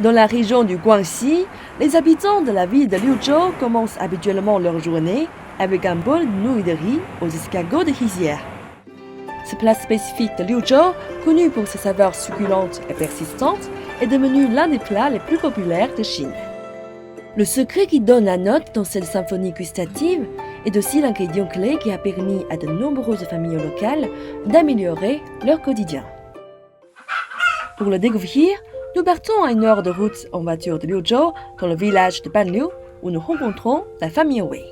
Dans la région du Guangxi, les habitants de la ville de Liuzhou commencent habituellement leur journée avec un bol de nouilles de riz aux escargots de rizière. Ce plat spécifique de Liuzhou, connu pour ses saveurs succulentes et persistantes, est devenu l'un des plats les plus populaires de Chine. Le secret qui donne la note dans cette symphonie gustative est aussi l'ingrédient clé qui a permis à de nombreuses familles locales d'améliorer leur quotidien. Pour le découvrir, nous partons à 1 heure de route en voiture de Liuzhou, dans le village de Banliu, où nous rencontrons la famille Wei.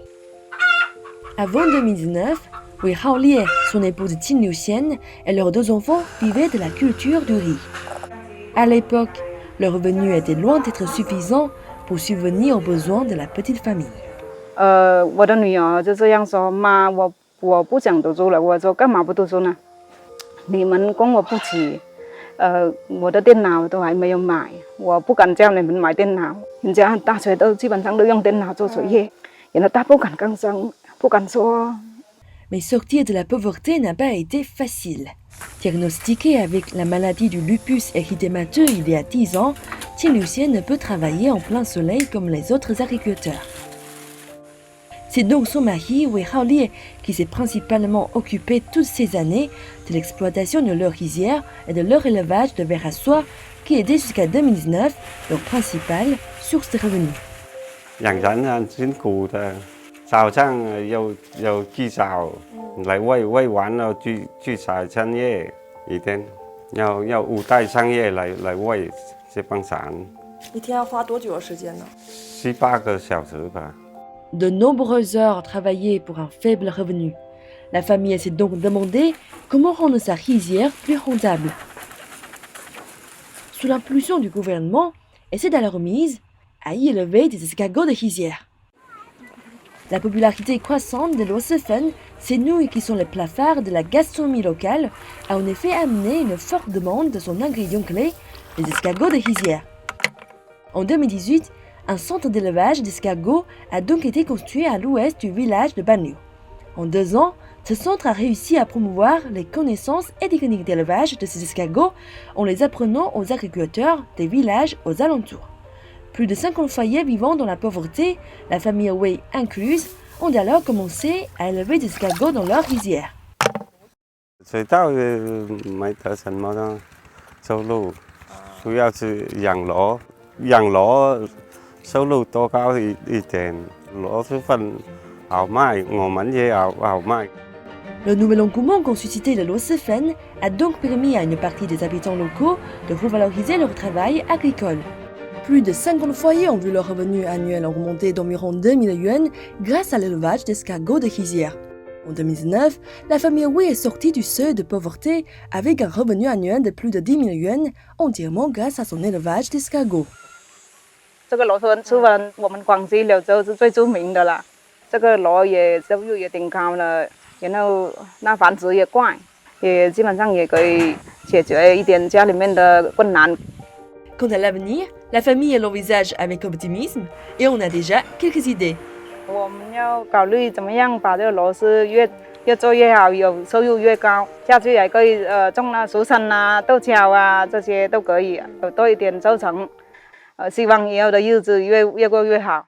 Avant 2019, Wei Haolie, son épouse Qin Liuxian et leurs 2 enfants vivaient de la culture du riz. À l'époque, le revenu était loin d'être suffisant pour subvenir aux besoins de la petite famille. 我的女儿就这样说：“妈，我不想读书了。”我说：“干嘛不读书呢？你们供我不起，我的电脑都还没有买，我不敢叫你们买电脑。人家大学都基本上都用电脑做作业，人家他不敢吭声，不敢说。” Mais sortir de la pauvreté n'a pas été facile. Diagnostiquée avec la maladie du lupus érythémateux il y a 10 ans, Qin Liuxian ne peut travailler en plein soleil comme les autres agriculteurs. C'est donc son mari, Wei Haolie, qui s'est principalement occupé toutes ces années de l'exploitation de leur rizière et de leur élevage de vers à soie, qui était jusqu'à 2019 leur principale source de revenus. 养人很辛苦的，早上有鸡早来喂完了去采桑叶，一天要5袋桑叶来喂这帮伞。一天要花多久的时间呢？7、8个小时吧。 De nombreuses heures travaillées pour un faible revenu. La famille s'est donc demandé comment rendre sa rizière plus rentable. Sous l'impulsion du gouvernement, elle s'est alors mise à y élever des escargots de rizière. La popularité croissante des Luozifen, ces nouilles qui sont les plats phares de la gastronomie locale, a en effet amené une forte demande de son ingrédient clé, les escargots de rizière. En 2018, un centre d'élevage d'escargots a donc été construit à l'ouest du village de Banliu. En 2 ans, ce centre a réussi à promouvoir les connaissances et techniques d'élevage de ces escargots en les apprenant aux agriculteurs des villages aux alentours. Plus de 50 foyers vivant dans la pauvreté, la famille Wei incluse, ont alors commencé à élever des escargots dans leur rizière. 水稻没得什么的收入，主要是养螺，收入多高一点，螺蛳粉好卖，我们也好卖。 Le nouvel engouement qu'ont suscité les Luozifen a donc permis à une partie des habitants locaux de revaloriser leur travail agricole. Plus de 50 foyers ont vu leur revenu annuel augmenter d'environ 2000 yuan grâce à l'élevage d'escargots de rizière. En 2019, la famille Wei est sortie du seuil de pauvreté avec un revenu annuel de plus de 10 000 yuan, entièrement grâce à son élevage d'escargots. 这个螺蛳粉吃完，我们广西柳州是最著名的了。这个螺也收入也挺高了，然后那繁殖也快，也基本上也可以解决一点家里面的困难。 Quant à l'avenir, la famille l'envisage avec optimisme et on a déjà quelques idées. 我们要考虑怎么样把这个螺蛳越做越好，有收入越高。下去也可以种那蜀参啊、豆角啊，这些都可以有多一点收成。希望以后的日子越过越好。